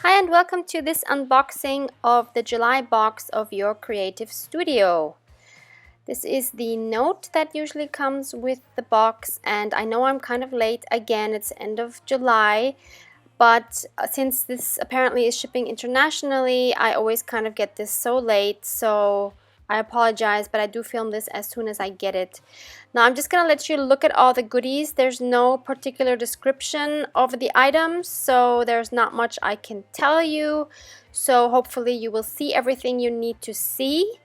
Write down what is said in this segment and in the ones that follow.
Hi and welcome to this unboxing of the July box of your creative studio. This is the note that usually comes with the box, and I know I'm kind of late again. It's end of July, but since this apparently is shipping internationally, I always kind of get this so late, so I apologize, but I do film this as soon as I get it. Now I'm just gonna let you look at all the goodies. There's no particular description of the items, so there's not much I can tell you. So hopefully you will see everything you need to see.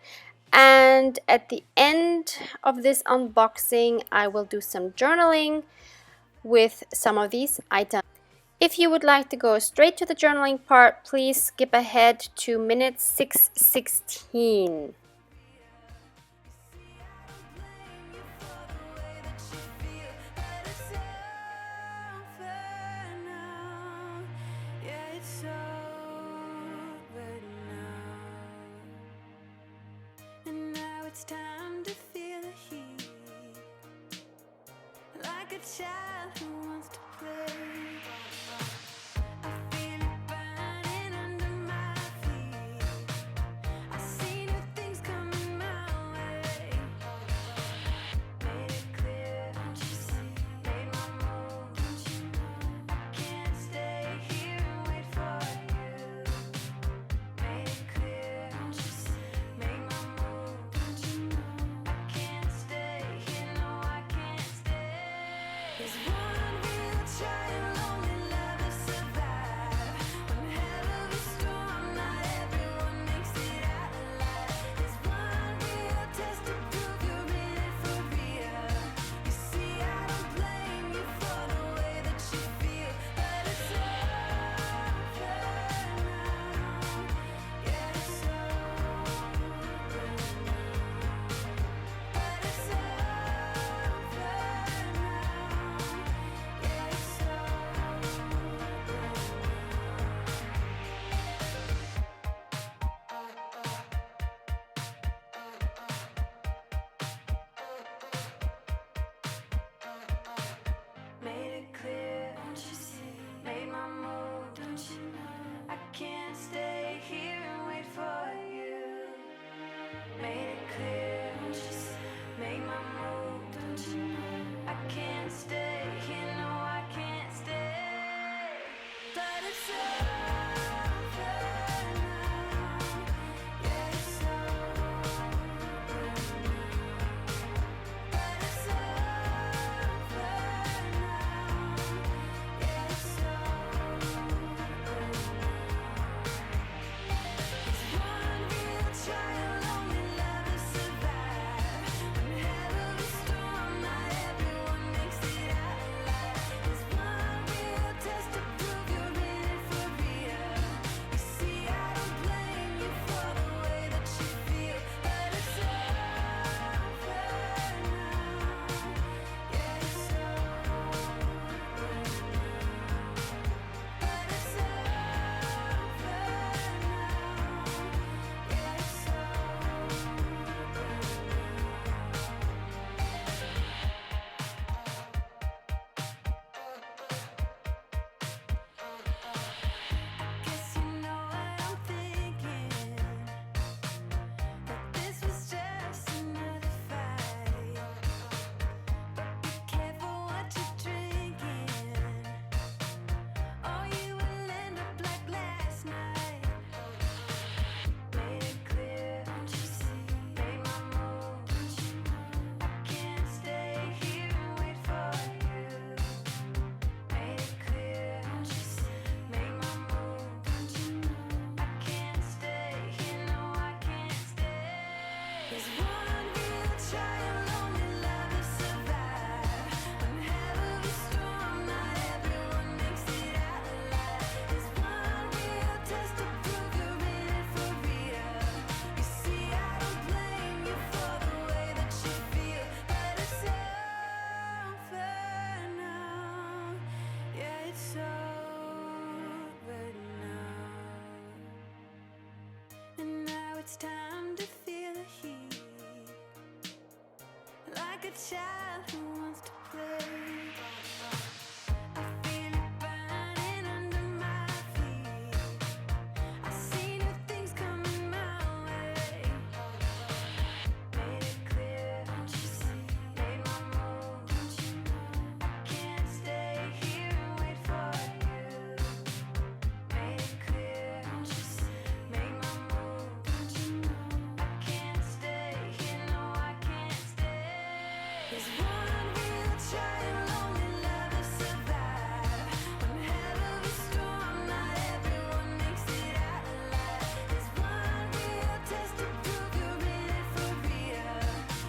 And at the end of this unboxing, I will do some journaling with some of these items. If you would like to go straight to the journaling part, please skip ahead to minute 6:16. It's time to feel the heat, like a child who wants to play. I feel it burning under my feet. I see new things coming my way. Made it clear, don't you see? Made my move, don't you know? I can't stay here and wait for you. Made it clear, don't you see? Made my move, don't you know? I can't stay here, no I can't stay. There's one real try and lonely love to survive. One hell of a storm, not everyone makes it out alive. There's one real test to prove you're in it for real. You see, I don't blame you for the way that you feel, but it's over now. Yeah, it's over now. But it's over now. Yeah, it's made it clear, don't you see? Made my move, don't you know? I can't stay here and wait for you. Made it clear, don't you see? Made my move, don't you know? I can't stay here, no I can't stay. But it's over now. Yeah, it's over now. But it's over now. Yeah, it's over now. It's one real try and lonely love to survive. One hell of a storm, not everyone makes it out alive. It's one real test to prove you're in it for real. You see, I don't blame you for the way that you feel, but it's over now. Yeah, it's over now. But it's over now. Yeah, it's guess you know what I'm thinking, that this was just another fight. But be careful what you're drinking, or you will end up like last night. Made it clear, don't you see? Made my move, don't you know? I can't stay here and wait for you. Made it clear, don't you see? Made my move, don't you know? I can't stay here, no I can't stay. There's one real try and lonely love to survive. One hell of a storm, not everyone makes it out alive. There's one real test to prove you're in it for real. You see, I don't blame you for the way that you feel, but it's over now. Yeah, it's over now. And now it's time to feel the heat, like a child who wants to play. I feel it burning under my feet. There's one real try and lonely lover survive. One hell of a storm, not everyone makes it out alive. There's one real test to prove you're in it for real.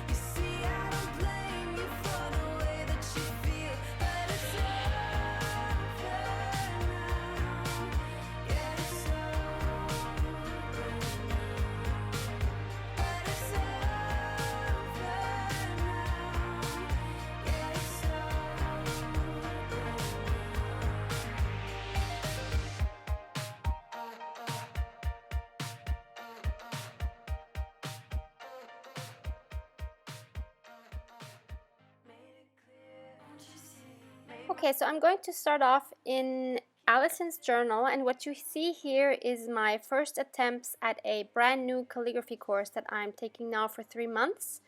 You see, I don't blame you for the way that you feel, but it's over now. Yeah, it's over now. But it's over now. Yeah, it's Okay, so I'm going to start off in Allison's Journal, and what you see here is my first attempts at a brand new calligraphy course that I'm taking now for 3 months.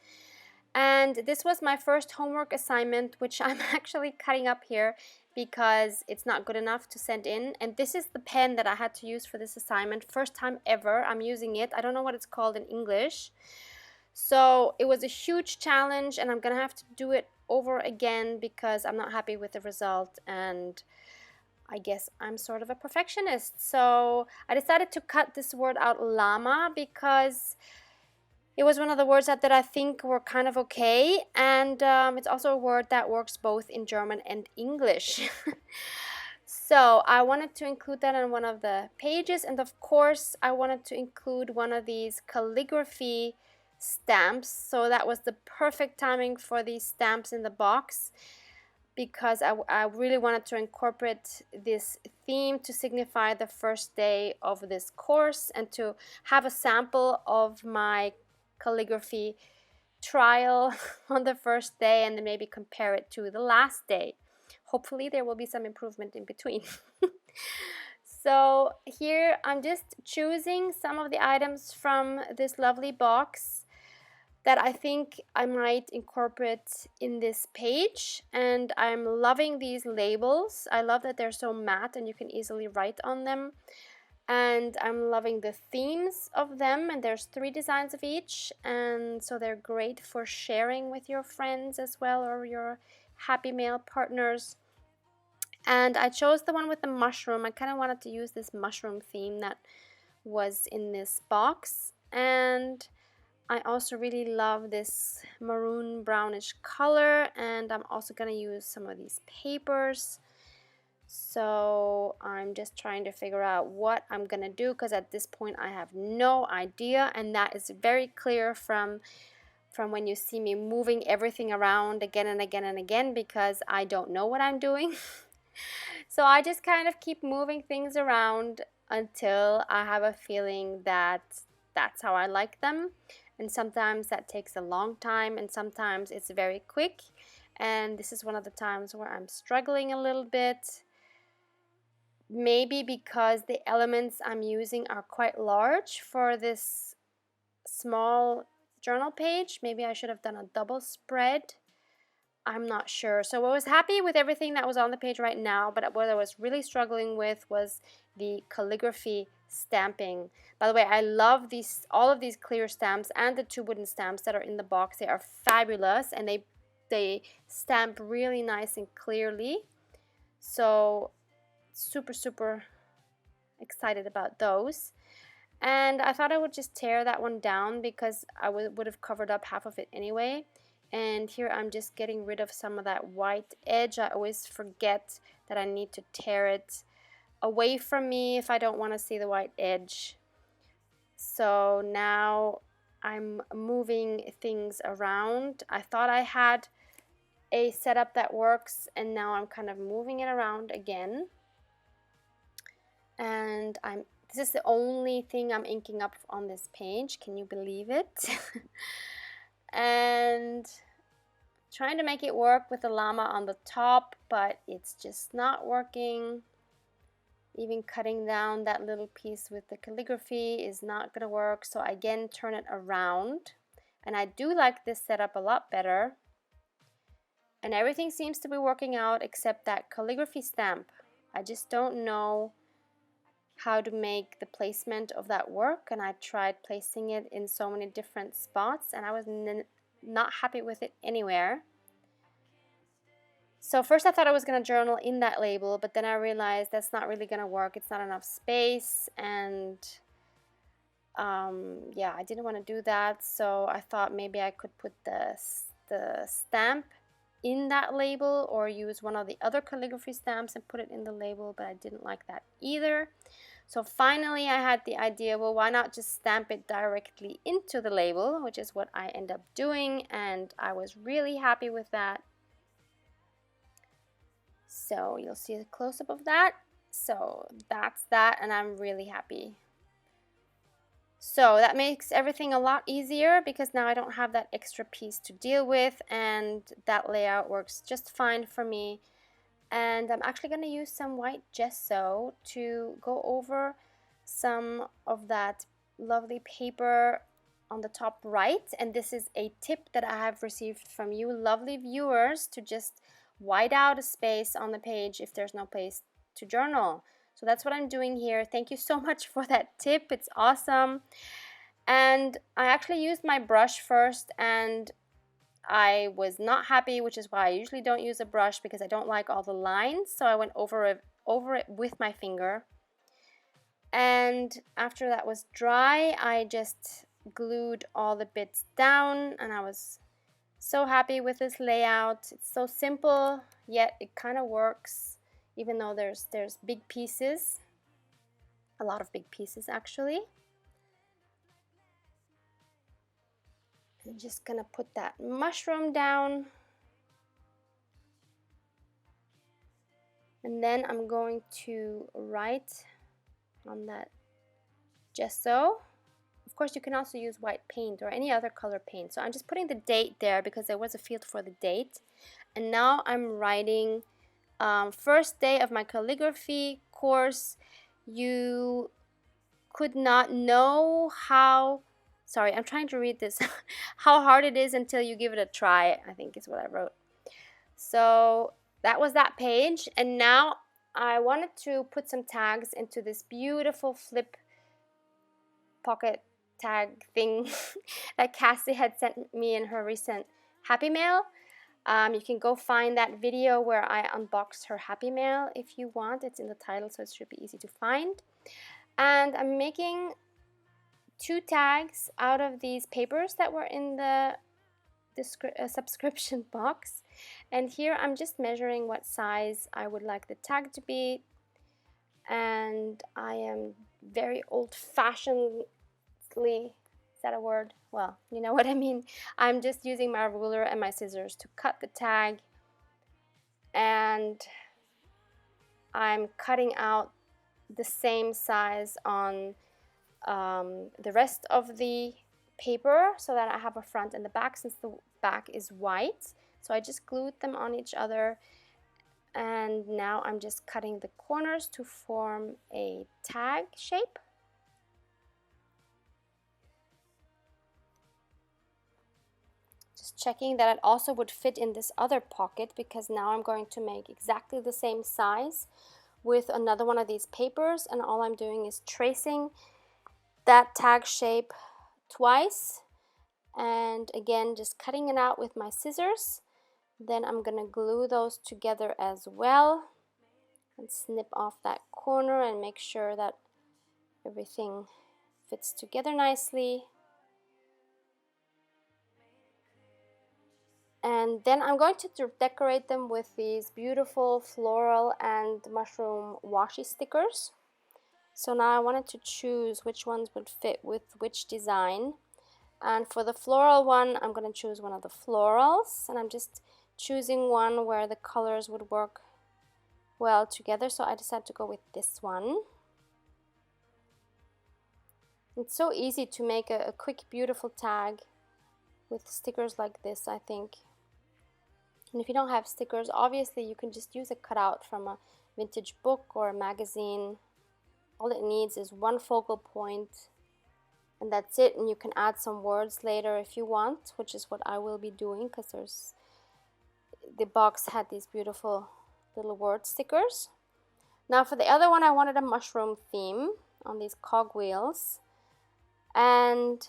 And this was my first homework assignment, which I'm actually cutting up here because it's not good enough to send in. And this is the pen that I had to use for this assignment. First time ever I'm using it. I don't know what it's called in English. So it was a huge challenge, and I'm gonna have to do it over again because I'm not happy with the result, and I guess I'm sort of a perfectionist. So I decided to cut this word out, llama, because it was one of the words that I think were kind of okay, and it's also a word that works both in German and English. So I wanted to include that on one of the pages, and of course I wanted to include one of these calligraphy stamps. So that was the perfect timing for these stamps in the box, because I really wanted to incorporate this theme to signify the first day of this course and to have a sample of my calligraphy trial on the first day and then maybe compare it to the last day. Hopefully there will be some improvement in between. So here I'm just choosing some of the items from this lovely box that I think I might incorporate in this page, and I'm loving these labels. I love that they're so matte and you can easily write on them, and I'm loving the themes of them, and there's 3 designs of each, and so they're great for sharing with your friends as well, or your happy mail partners. And I chose the one with the mushroom. I kind of wanted to use this mushroom theme that was in this box, and I also really love this maroon brownish color, and I'm also going to use some of these papers. So I'm just trying to figure out what I'm going to do, because at this point I have no idea, and that is very clear from when you see me moving everything around again and again and again, because I don't know what I'm doing. So I just kind of keep moving things around until I have a feeling that that's how I like them. And sometimes that takes a long time, and sometimes it's very quick. And this is one of the times where I'm struggling a little bit. Maybe because the elements I'm using are quite large for this small journal page. Maybe I should have done a double spread. I'm not sure. So I was happy with everything that was on the page right now, but what I was really struggling with was the calligraphy stamping. By the way, I love all of these clear stamps and the 2 wooden stamps that are in the box. They are fabulous, and they stamp really nice and clearly. So super excited about those. And I thought I would just tear that one down because I would have covered up half of it anyway. And here I'm just getting rid of some of that white edge. I always forget that I need to tear it away from me if I don't want to see the white edge. So now I'm moving things around. I thought I had a setup that works, and now I'm kind of moving it around again. And this is the only thing I'm inking up on this page. Can you believe it? And trying to make it work with the llama on the top, but it's just not working. Even cutting down that little piece with the calligraphy is not going to work, so I again turn it around. And I do like this setup a lot better. And everything seems to be working out except that calligraphy stamp. I just don't know how to make the placement of that work, and I tried placing it in so many different spots, and I was not happy with it anywhere. So first I thought I was going to journal in that label, but then I realized that's not really going to work. It's not enough space, and yeah, I didn't want to do that. So I thought maybe I could put the stamp in that label, or use one of the other calligraphy stamps and put it in the label, but I didn't like that either. So finally I had the idea, well, why not just stamp it directly into the label, which is what I end up doing, and I was really happy with that. So you'll see a close-up of that. So that's that, and I'm really happy. So that makes everything a lot easier, because now I don't have that extra piece to deal with, and that layout works just fine for me. And I'm actually going to use some white gesso to go over some of that lovely paper on the top right. And this is a tip that I have received from you lovely viewers, to just white out a space on the page if there's no place to journal. So that's what I'm doing here. Thank you so much for that tip. It's awesome. And I actually used my brush first, and I was not happy, which is why I usually don't use a brush, because I don't like all the lines. So I went over it with my finger. And after that was dry, I just glued all the bits down, and I was so happy with this layout. It's so simple, yet it kind of works, even though there's big pieces, a lot of big pieces actually. I'm just gonna put that mushroom down, and then I'm going to write on that gesso. Of course, you can also use white paint or any other color paint. So I'm just putting the date there because there was a field for the date. And now I'm writing first day of my calligraphy course. You could not know how, sorry, I'm trying to read this, how hard it is until you give it a try, I think is what I wrote. So that was that page. And now I wanted to put some tags into this beautiful flip pocket tag thing that Cassie had sent me in her recent Happy Mail. You can go find that video where I unboxed her Happy Mail if you want. It's in the title, so it should be easy to find. And I'm making 2 tags out of these papers that were in the subscription box. And here I'm just measuring what size I would like the tag to be. And I am very old-fashionedly, is that a word? Well, you know what I mean. I'm just using my ruler and my scissors to cut the tag, and I'm cutting out the same size on the rest of the paper, so that I have a front and the back, since the back is white. So I just glued them on each other, and now I'm just cutting the corners to form a tag shape. Just checking that it also would fit in this other pocket, because now I'm going to make exactly the same size with another one of these papers, and all I'm doing is tracing that tag shape twice, and again just cutting it out with my scissors. Then I'm gonna glue those together as well and snip off that corner and make sure that everything fits together nicely. And then I'm going to decorate them with these beautiful floral and mushroom washi stickers. So now I wanted to choose which ones would fit with which design. And for the floral one, I'm going to choose one of the florals, and I'm just choosing one where the colors would work well together. So I decided to go with this one. It's so easy to make a quick, beautiful tag with stickers like this, I think. And if you don't have stickers, obviously you can just use a cutout from a vintage book or a magazine. All it needs is one focal point, and that's it. And you can add some words later if you want, which is what I will be doing, because the box had these beautiful little word stickers. Now for the other one, I wanted a mushroom theme on these cogwheels, and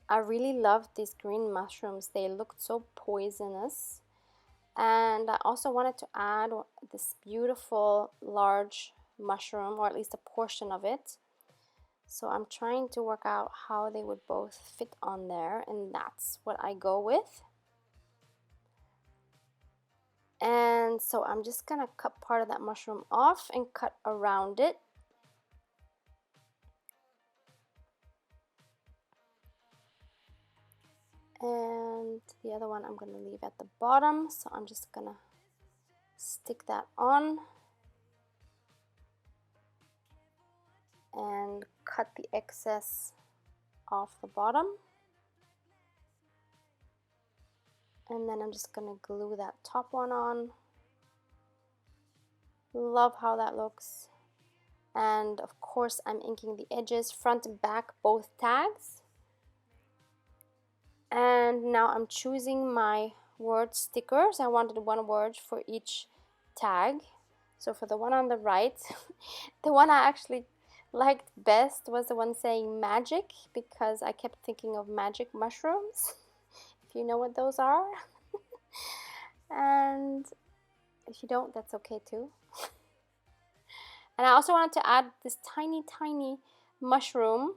I really loved these green mushrooms. They looked so poisonous, And I also wanted to add this beautiful large mushroom, or at least a portion of it. So I'm trying to work out how they would both fit on there, and that's what I go with. And so I'm just gonna cut part of that mushroom off and cut around it. And the other one I'm gonna leave at the bottom, so I'm just gonna stick that on and cut the excess off the bottom. And then I'm just gonna glue that top one on. Love how that looks. And of course I'm inking the edges, front and back, both tags. And now I'm choosing my word stickers. I wanted one word for each tag. So for the one on the right, the one I actually liked best was the one saying magic, because I kept thinking of magic mushrooms, if you know what those are. And if you don't, that's okay too. And I also wanted to add this tiny mushroom,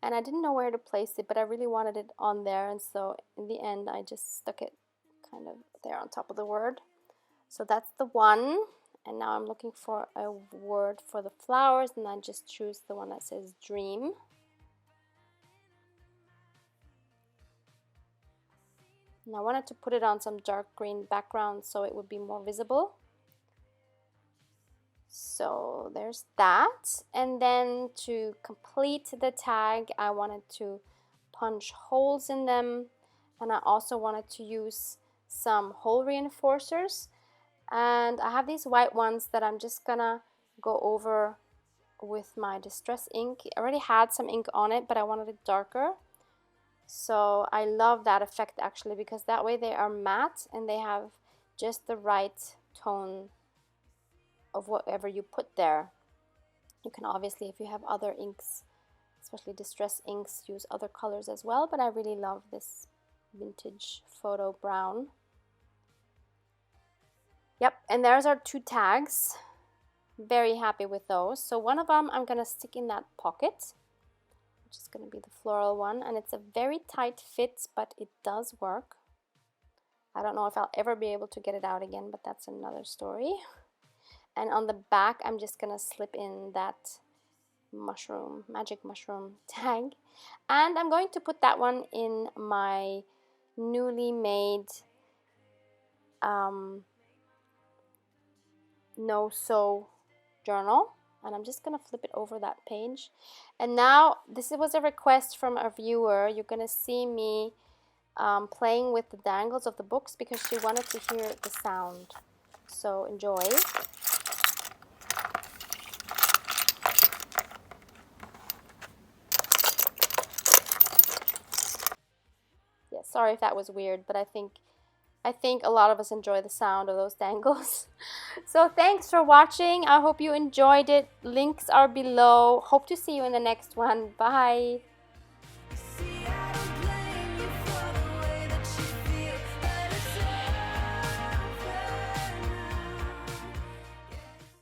and I didn't know where to place it, but I really wanted it on there, and so in the end I just stuck it kind of there on top of the word. So that's the one. And now I'm looking for a word for the flowers, and I just choose the one that says dream. And I wanted to put it on some dark green background so it would be more visible. So there's that. And then to complete the tag, I wanted to punch holes in them, and I also wanted to use some hole reinforcers. And I have these white ones that I'm just gonna go over with my distress ink. I already had some ink on it, but I wanted it darker. So I love that effect actually, because that way they are matte and they have just the right tone of whatever you put there. You can obviously, if you have other inks, especially distress inks, use other colors as well, but I really love this vintage photo brown. Yep, and there's our two tags. Very happy with those. So one of them I'm gonna stick in that pocket, which is gonna be the floral one, and it's a very tight fit, but it does work. I don't know if I'll ever be able to get it out again, but that's another story. And on the back I'm just gonna slip in that mushroom, magic mushroom tag, and I'm going to put that one in my newly made no sew journal, and I'm just gonna flip it over that page. And now this was a request from a viewer. You're gonna see me playing with the dangles of the books because she wanted to hear the sound, so enjoy. Yeah, sorry if that was weird, but I think a lot of us enjoy the sound of those dangles. So thanks for watching. I hope you enjoyed it. Links are below. Hope to see you in the next one. Bye.